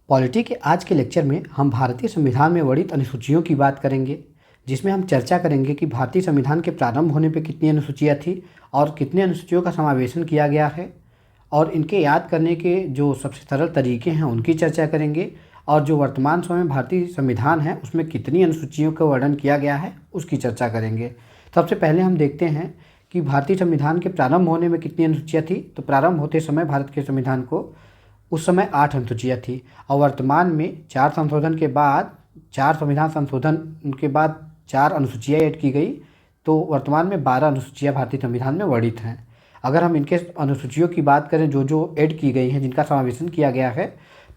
Polity के आज के लेक्चर में हम भारतीय संविधान में वर्णित अनुसूचियों की बात करेंगे, जिसमें हम चर्चा करेंगे कि भारतीय संविधान के प्रारंभ होने पे कितनी अनुसूचियाँ थी और कितने अनुसूचियों का समावेशन किया गया है, और इनके याद करने के जो सबसे सरल तरीके हैं उनकी चर्चा करेंगे, और जो वर्तमान समय में भारतीय संविधान है उसमें कितनी अनुसूचियों का वर्णन किया गया है उसकी चर्चा करेंगे। सबसे पहले हम देखते हैं कि भारतीय संविधान के प्रारंभ होने में कितनी अनुसूचियाँ थी। तो प्रारंभ होते समय भारत के संविधान को उस समय 8 अनुसूचियाँ थी, और वर्तमान में 4 संशोधन के बाद 4 संविधान संशोधन के बाद 4 अनुसूचियाँ ऐड की गई, तो वर्तमान में 12 अनुसूचियाँ भारतीय संविधान में वर्णित हैं। अगर हम इनके अनुसूचियों की बात करें जो जो ऐड की गई हैं, जिनका समावेशन किया गया है,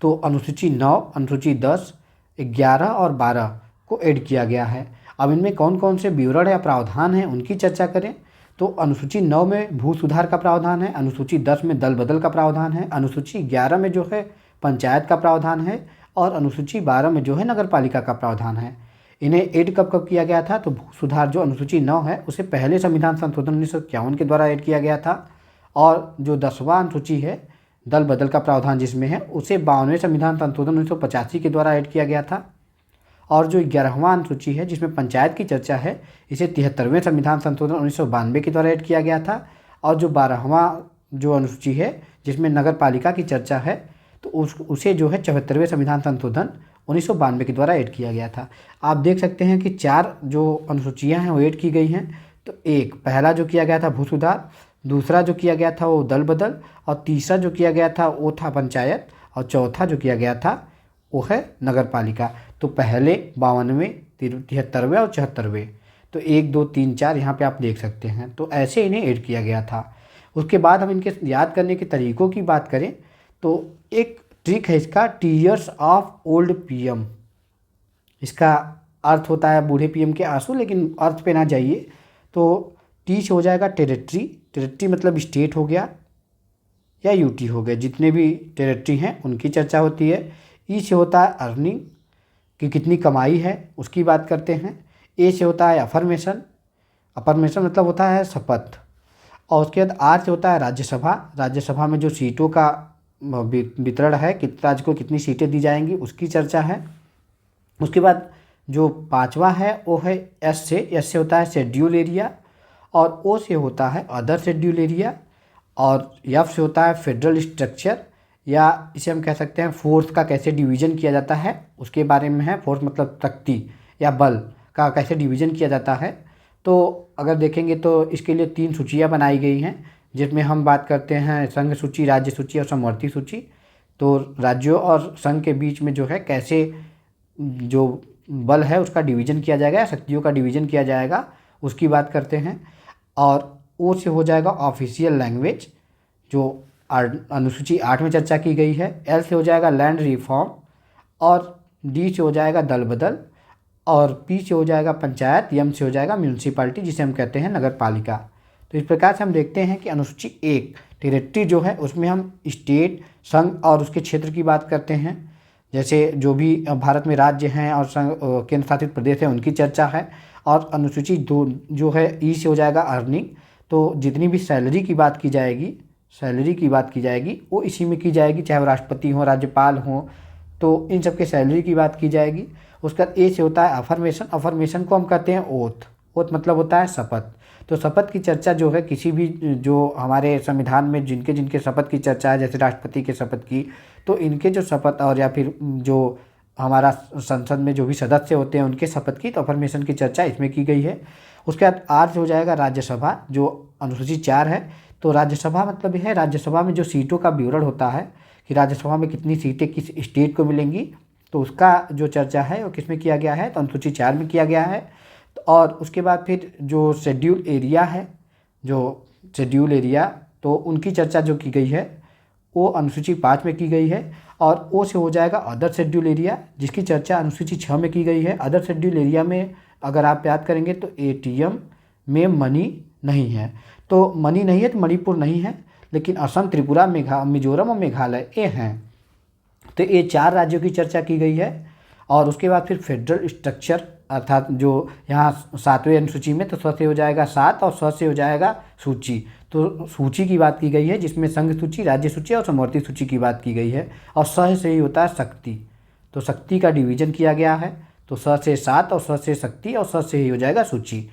तो अनुसूची 9, अनुसूची 10, 11 और 12 को ऐड किया गया है। अब इनमें कौन कौन से विवरण या प्रावधान हैं उनकी चर्चा करें। तो अनुसूची 9 में भू सुधार का प्रावधान है, अनुसूची 10 में दल बदल का प्रावधान है, अनुसूची 11 में जो है पंचायत का प्रावधान है, और अनुसूची 12 में जो है नगर पालिका का प्रावधान है। इन्हें ऐड कब कब किया गया था? तो भू सुधार जो अनुसूची 9 है उसे पहले संविधान संशोधन 1951 के द्वारा ऐड किया गया था, और जो 10वां अनुसूची है दल बदल का प्रावधान जिसमें है उसे 52वें संविधान संशोधन 1985 के द्वारा ऐड किया गया था, और जो 11वां अनुसूची है जिसमें पंचायत की चर्चा है इसे 73वें संविधान संशोधन 1992 के द्वारा ऐड किया गया था, और जो 12वां जो अनुसूची है जिसमें नगर पालिका की चर्चा है तो उसे जो है 74वें संविधान संशोधन 1992 के द्वारा ऐड किया गया था। आप देख सकते हैं कि 4 जो अनुसूचियाँ हैं वो ऐड की गई हैं। तो एक पहला जो किया गया था भू सुधार, दूसरा जो किया गया था वो दल बदल, और तीसरा जो किया गया था वो था पंचायत, और चौथा जो किया गया था वो है नगर पालिका। तो पहले 52वें, 73वें और 74वें, तो 1 2 3 4 यहाँ पे आप देख सकते हैं। तो ऐसे इन्हें ऐड किया गया था। उसके बाद हम इनके याद करने के तरीक़ों की बात करें तो एक ट्रिक है इसका, टीयर्स ऑफ ओल्ड पीएम। इसका अर्थ होता है बूढ़े पीएम के आंसू, लेकिन अर्थ पे ना जाइए। तो टी से हो जाएगा टेरिटरी, टेरिटरी मतलब स्टेट हो गया या यूटी हो गया, जितने भी टेरिटरी हैं उनकी चर्चा होती है। ई से होता है अर्निंग कि कितनी कमाई है उसकी बात करते हैं। ए से होता है अफर्मेशन, अफर्मेशन मतलब होता है शपथ। और उसके बाद आर से होता है राज्यसभा, राज्यसभा में जो सीटों का वितरण है, किस राज्य को कितनी सीटें दी जाएंगी उसकी चर्चा है। उसके बाद जो 5वां है वो है एस से होता है शेड्यूल एरिया, और ओ से होता है अदर शेड्यूल एरिया, और एफ से होता है फेडरल स्ट्रक्चर, या इसे हम कह सकते हैं फोर्स का कैसे डिवीज़न किया जाता है उसके बारे में है। फोर्स मतलब शक्ति या बल का कैसे डिवीज़न किया जाता है। तो अगर देखेंगे तो इसके लिए 3 सूचियाँ बनाई गई हैं, जिसमें हम बात करते हैं संघ सूची, राज्य सूची और समवर्ती सूची। तो राज्यों और संघ के बीच में जो है कैसे जो बल है उसका डिवीज़न किया जाएगा या शक्तियों का डिवीज़न किया जाएगा उसकी बात करते हैं। और ओ से हो जाएगा ऑफिशियल लैंग्वेज, जो अनुसूची 8 में चर्चा की गई है। एल से हो जाएगा लैंड रिफॉर्म, और डी से हो जाएगा दल बदल, और पी से हो जाएगा पंचायत, एम से हो जाएगा म्यूनसिपालिटी जिसे हम कहते हैं नगर पालिका। तो इस प्रकार से हम देखते हैं कि अनुसूची 1 टेरिटरी जो है उसमें हम स्टेट, संघ और उसके क्षेत्र की बात करते हैं, जैसे जो भी भारत में राज्य हैं और संघ केंद्र शासित प्रदेश है उनकी चर्चा है। और अनुसूची 2 जो है ई से हो जाएगा अर्निंग, तो जितनी भी सैलरी की बात की जाएगी, सैलरी की बात की जाएगी वो इसी में की जाएगी, चाहे वो राष्ट्रपति हो, राज्यपाल हो, तो इन सब के सैलरी की बात की जाएगी। उसका ए से होता है अफर्मेशन, अफर्मेशन को हम कहते हैं ओथ, ओथ मतलब होता है शपथ। तो शपथ की चर्चा जो है किसी भी जो हमारे संविधान में जिनके जिनके शपथ की चर्चा है, जैसे राष्ट्रपति के शपथ की, तो इनके जो शपथ और या फिर जो हमारा संसद में जो भी सदस्य होते हैं उनके शपथ की, तो अफर्मेशन की चर्चा इसमें की गई है। उसके बाद आर से हो जाएगा राज्यसभा, जो अनुसूची 4 है। तो राज्यसभा मतलब यह है राज्यसभा में जो सीटों का विवरण होता है कि राज्यसभा में कितनी सीटें किस स्टेट को मिलेंगी, तो उसका जो चर्चा है वो किस में किया गया है, तो अनुसूची 4 में किया गया है। और उसके बाद फिर जो शेड्यूल एरिया है, जो शेड्यूल एरिया, तो उनकी चर्चा जो की गई है वो अनुसूची 5 में की गई है। और ओ से हो जाएगा अदर शेड्यूल एरिया, जिसकी चर्चा अनुसूची 6 में की गई है। अदर शेड्यूल एरिया में अगर आप याद करेंगे तो एटीएम में मनी नहीं है, तो मनी नहीं है तो मणिपुर नहीं है, लेकिन असम, त्रिपुरा, मिजोरम और मेघालय ये हैं। तो ये 4 राज्यों की चर्चा की गई है। और उसके बाद फिर फेडरल स्ट्रक्चर अर्थात जो यहाँ 7वें अनुसूची में, तो स से हो जाएगा 7 और स से हो जाएगा सूची। तो सूची की बात की गई है जिसमें संघ सूची, राज्य सूची और समवर्ती सूची की बात की गई है। और स से ही होता है शक्ति, तो शक्ति का डिवीजन किया गया है। तो स से 7 और स से शक्ति और स से ही हो जाएगा सूची।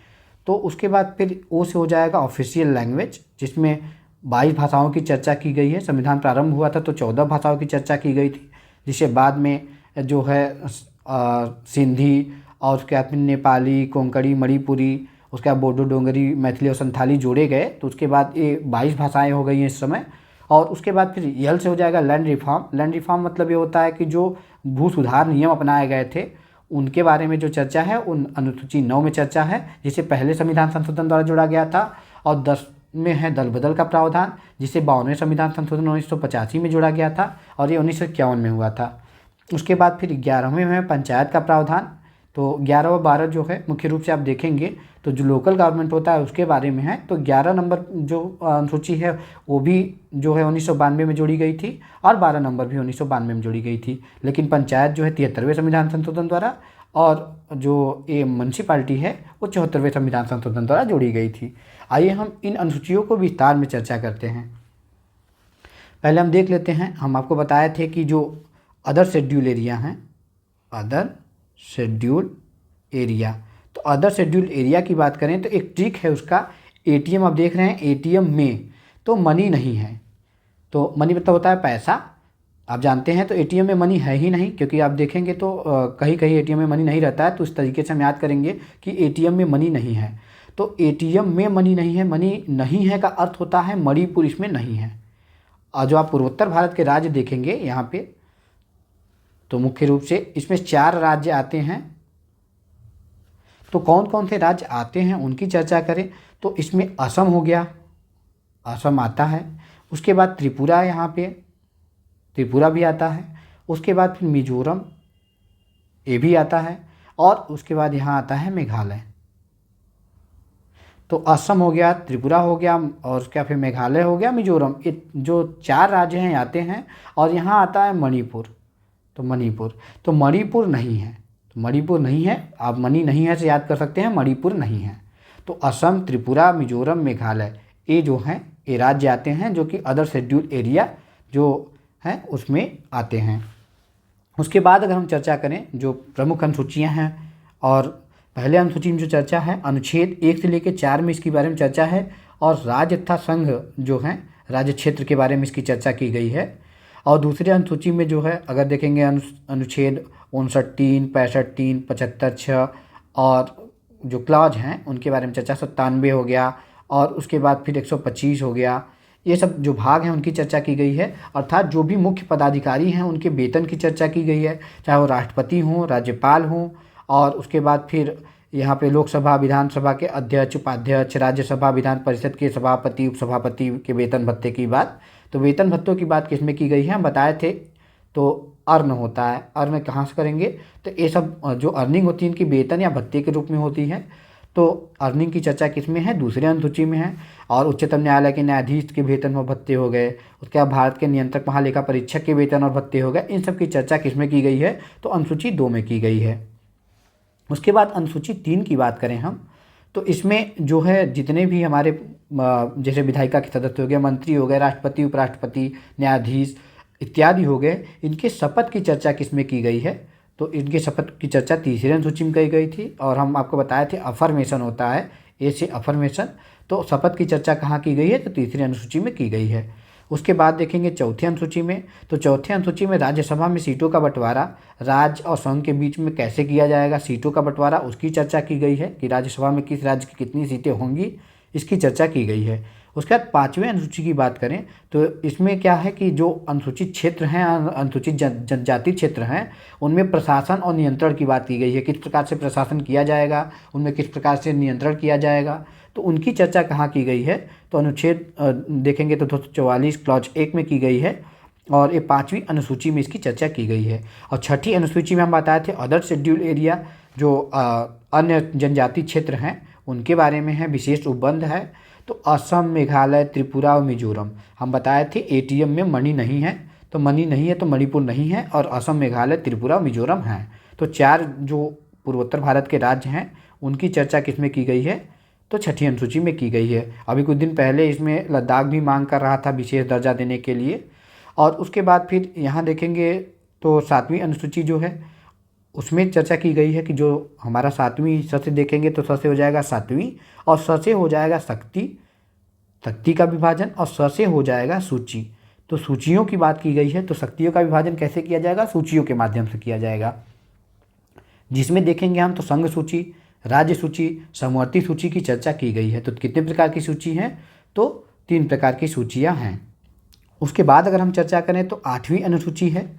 तो उसके बाद फिर ओ से हो जाएगा ऑफिशियल लैंग्वेज, जिसमें 22 भाषाओं की चर्चा की गई है। संविधान प्रारंभ हुआ था तो 14 भाषाओं की चर्चा की गई थी, जिसे बाद में जो है सिंधी और उसके बाद फिर नेपाली, कोंकणी, मणिपुरी, उसके बाद बोडो, डोंगरी, मैथिली और संथाली जोड़े गए। तो उसके बाद ये 22 भाषाएं हो गई हैं इस समय। और उसके बाद फिर यल से हो जाएगा लैंड रिफॉर्म। लैंड रिफॉर्म मतलब ये होता है कि जो भू सुधार नियम अपनाए गए थे उनके बारे में जो चर्चा है, उन अनुसूची 9 में चर्चा है, जिसे पहले संविधान संशोधन द्वारा जोड़ा गया था। और 10 में है दल बदल का प्रावधान, जिसे 52वें संविधान संशोधन 1985 में जोड़ा गया था और ये 1951 में हुआ था। उसके बाद फिर 11वें में पंचायत का प्रावधान। तो 11 और 12 जो है मुख्य रूप से आप देखेंगे तो जो लोकल गवर्नमेंट होता है उसके बारे में है। तो 11 नंबर जो अनुसूची है वो भी जो है 1992 में जोड़ी गई थी और 12 नंबर भी 1992 में जोड़ी गई थी। लेकिन पंचायत जो है 73वें संविधान संशोधन द्वारा, और जो ये म्युनिसिपैलिटी है वो 74वें संविधान संशोधन द्वारा जोड़ी गई थी। आइए हम इन अनुसूचियों को विस्तार में चर्चा करते हैं। पहले हम देख लेते हैं, हम आपको बताए थे कि जो अदर शेड्यूल एरिया हैं, अदर शेड्यूल एरिया, तो अदर शेड्यूल एरिया की बात करें तो एक ट्रिक है उसका, एटीएम आप देख रहे हैं, एटीएम में तो मनी नहीं है। तो मनी मतलब होता है पैसा, आप जानते हैं। तो एटीएम में मनी है ही नहीं, क्योंकि आप देखेंगे तो कहीं कहीं एटीएम में मनी नहीं रहता है। तो इस तरीके से हम याद करेंगे कि एटीएम में मनी नहीं है। तो एटीएम में मनी नहीं है, मनी नहीं है का अर्थ होता है मणिपुर इसमें नहीं है। और जो आप पूर्वोत्तर भारत के राज्य देखेंगे यहाँ पे, तो मुख्य रूप से इसमें 4 राज्य आते हैं। तो कौन कौन से राज्य आते हैं उनकी चर्चा करें तो इसमें असम हो गया, असम आता है। उसके बाद त्रिपुरा, यहाँ पे त्रिपुरा भी आता है। उसके बाद फिर मिजोरम, ये भी आता है। और उसके बाद यहाँ आता है मेघालय। तो असम हो गया, त्रिपुरा हो गया, और उसके बाद फिर मेघालय हो गया, मिजोरम, ये जो 4 राज्य हैं आते हैं। और यहाँ आता है मणिपुर। तो मणिपुर नहीं है, तो मणिपुर नहीं है, आप मनी नहीं है से याद कर सकते हैं, मणिपुर नहीं है। तो असम, त्रिपुरा, मिजोरम, मेघालय, ये जो हैं ये राज्य आते हैं जो कि अदर शेड्यूल एरिया जो है उसमें आते हैं। उसके बाद अगर हम चर्चा करें जो प्रमुख अनुसूचियाँ हैं, और पहले अनुसूची में जो चर्चा है अनुच्छेद 1 से लेकर 4 में इसके बारे में चर्चा है। और राज्य तथा संघ जो हैं राज्य क्षेत्र के बारे में इसकी चर्चा की गई है। और दूसरे अनुसूची में जो है अगर देखेंगे अनुच्छेद 59, 65, 75, 6 और जो क्लॉज हैं उनके बारे में चर्चा, 97 हो गया, और उसके बाद फिर 125 हो गया। ये सब जो भाग हैं उनकी चर्चा की गई है। अर्थात जो भी मुख्य पदाधिकारी हैं उनके वेतन की चर्चा की गई है, चाहे वो राष्ट्रपति हों, राज्यपाल हों। और उसके बाद फिर यहाँ पे लोकसभा, विधानसभा के अध्यक्ष, उपाध्यक्ष, राज्यसभा, विधान परिषद के सभापति, उपसभापति के वेतन भत्ते की बात। तो वेतन भत्तों की बात किसमें की गई है हम बताए थे। तो अर्न होता है, अर्न कहाँ से करेंगे, तो ये सब जो अर्निंग होती है इनकी वेतन या भत्ते के रूप में होती है। तो अर्निंग की चर्चा किसमें है, दूसरे अनुसूची में है। और उच्चतम न्यायालय के न्यायाधीश के वेतन और भत्ते हो गए, उसके बाद भारत के नियंत्रक महालेखा परीक्षक के वेतन और भत्ते हो गए। इन सब की चर्चा किसमें की गई है, तो अनुसूची 2 में की गई है। उसके बाद अनुसूची 3 की बात करें हम, तो इसमें जो है जितने भी हमारे जैसे विधायिका के सदस्य हो गए, मंत्री हो गए, राष्ट्रपति, उपराष्ट्रपति, न्यायाधीश इत्यादि हो गए, इनके शपथ की चर्चा किसमें की गई है, तो इनके शपथ की चर्चा तीसरे अनुसूची में की गई थी। और हम आपको बताए थे अफर्मेशन होता है, ए से अफर्मेशन। तो शपथ की चर्चा कहाँ की गई है, तो तीसरे अनुसूची में की गई है। उसके बाद देखेंगे चौथे अनुसूची में, तो चौथे अनुसूची में राज्यसभा में सीटों का बंटवारा राज्य और संघ के बीच में कैसे किया जाएगा, सीटों का बंटवारा उसकी चर्चा की गई है कि राज्यसभा में किस राज्य की कितनी सीटें होंगी, इसकी चर्चा की गई है। उसके बाद 5वें अनुसूची की बात करें तो इसमें क्या है कि जो अनुसूचित क्षेत्र हैं, अनुसूचित जनजाति क्षेत्र हैं, उनमें प्रशासन और नियंत्रण की बात की गई है, किस प्रकार से प्रशासन किया जाएगा, उनमें किस प्रकार से नियंत्रण किया जाएगा, तो उनकी चर्चा कहाँ की गई है, तो अनुच्छेद देखेंगे तो 244 क्लॉज 1 में की गई है। और ये 5वीं अनुसूची में इसकी चर्चा की गई है। और 6ठी अनुसूची में हम बताए थे अदर शेड्यूल एरिया, जो अन्य जनजाति क्षेत्र हैं उनके बारे में है, विशेष उपबंध है। तो असम, मेघालय, त्रिपुरा और मिजोरम हम बताए थे एटीएम में मनी नहीं है, तो मनी नहीं है तो मणिपुर नहीं है, और असम, मेघालय, त्रिपुरा, मिजोरम हैं। तो 4 जो पूर्वोत्तर भारत के राज्य हैं उनकी चर्चा किसमें की गई है, तो छठी अनुसूची में की गई है। अभी कुछ दिन पहले इसमें लद्दाख भी मांग कर रहा था विशेष दर्जा देने के लिए। और उसके बाद फिर यहाँ देखेंगे तो 7वीं अनुसूची जो है उसमें चर्चा की गई है कि जो हमारा 7वीं स से देखेंगे तो स से हो जाएगा 7वीं और स से हो जाएगा शक्ति, शक्ति का विभाजन, और स से हो जाएगा सूची। तो सूचियों की बात की गई है, तो शक्तियों का विभाजन कैसे किया जाएगा, सूचियों के माध्यम से किया जाएगा, जिसमें देखेंगे हम तो संघ सूची, राज्य सूची, समवर्ती सूची की चर्चा की गई है। तो कितने प्रकार की सूची हैं, तो 3 प्रकार की सूचियां हैं। उसके बाद अगर हम चर्चा करें तो 8वीं अनुसूची है,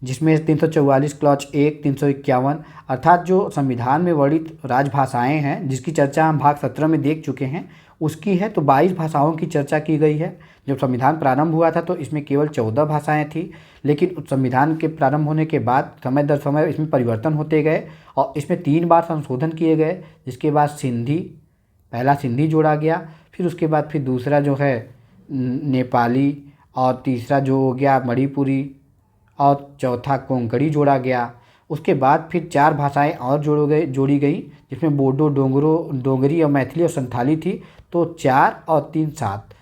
जिसमें 344 क्लॉज 1, 351 अर्थात जो संविधान में वर्णित राजभाषाएं हैं जिसकी चर्चा हम भाग 17 में देख चुके हैं उसकी है। तो 22 भाषाओं की चर्चा की गई है। जब संविधान प्रारंभ हुआ था तो इसमें केवल 14 भाषाएं थी, लेकिन संविधान के प्रारंभ होने के बाद समय दर समय इसमें परिवर्तन होते गए और इसमें 3 बार संशोधन किए गए। जिसके बाद सिंधी, पहला सिंधी जोड़ा गया, फिर उसके बाद फिर दूसरा जो है नेपाली, और तीसरा जो हो गया मणिपुरी, और चौथा कोंकणी जोड़ा गया। उसके बाद फिर 4 भाषाएं और जोड़ी गई, जिसमें बोडो, डोगरी और मैथिली और संथाली थी। तो 4 और 3 7,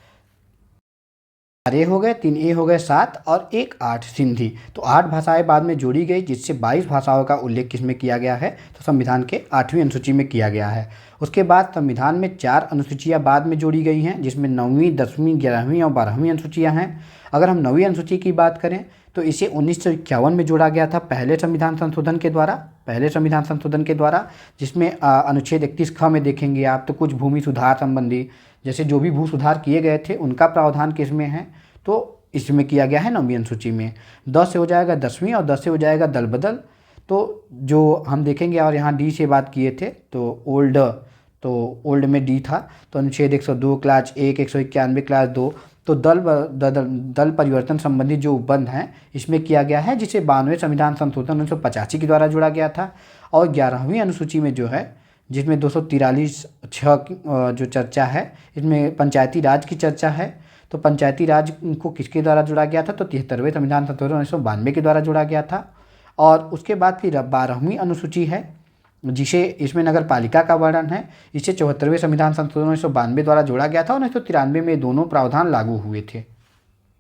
4 हो गए, 3 हो गए 7 और 1 8 सिंधी। तो 8 भाषाएं बाद में जोड़ी गई, जिससे 22 भाषाओं का उल्लेख किसमें किया गया है, तो संविधान के 8वीं अनुसूची में किया गया है। उसके बाद संविधान में 4 अनुसूचियां बाद में जोड़ी गई हैं, जिसमें 9वीं, 10वीं, 11वीं और 12वीं अनुसूचियां हैं। अगर हम 9वीं अनुसूची की बात करें तो इसे 1951 में जोड़ा गया था पहले संविधान संशोधन के द्वारा, जिसमें अनुच्छेद 31 ख में देखेंगे आप तो कुछ भूमि सुधार संबंधी, जैसे जो भी भू सुधार किए गए थे उनका प्रावधान किसमें है, तो इसमें किया गया है 9वीं अनुसूची में। 10 से हो जाएगा 10वीं और 10 से हो जाएगा दल बदल। तो जो हम देखेंगे, और यहाँ डी से बात किए थे तो ओल्ड में डी था। तो अनुच्छेद 102 क्लास 1, 191 क्लास 2, तो दल परिवर्तन संबंधी जो उपबंध हैं इसमें किया गया है, जिसे 92वें संविधान संशोधन 1985 के द्वारा जोड़ा गया था। और 11वीं अनुसूची में जो है, जिसमें 243 जो चर्चा है, इसमें पंचायती राज की चर्चा है। तो पंचायती राज को किसके द्वारा जोड़ा गया था, तो 73वें संविधान संशोधन 1992 के द्वारा जोड़ा गया था। और उसके बाद फिर 12वीं अनुसूची है, जिसे इसमें नगर पालिका का वर्णन है। इसे 74वें संविधान संशोधन 1992 द्वारा जोड़ा गया था और 1993 में दोनों प्रावधान लागू हुए थे।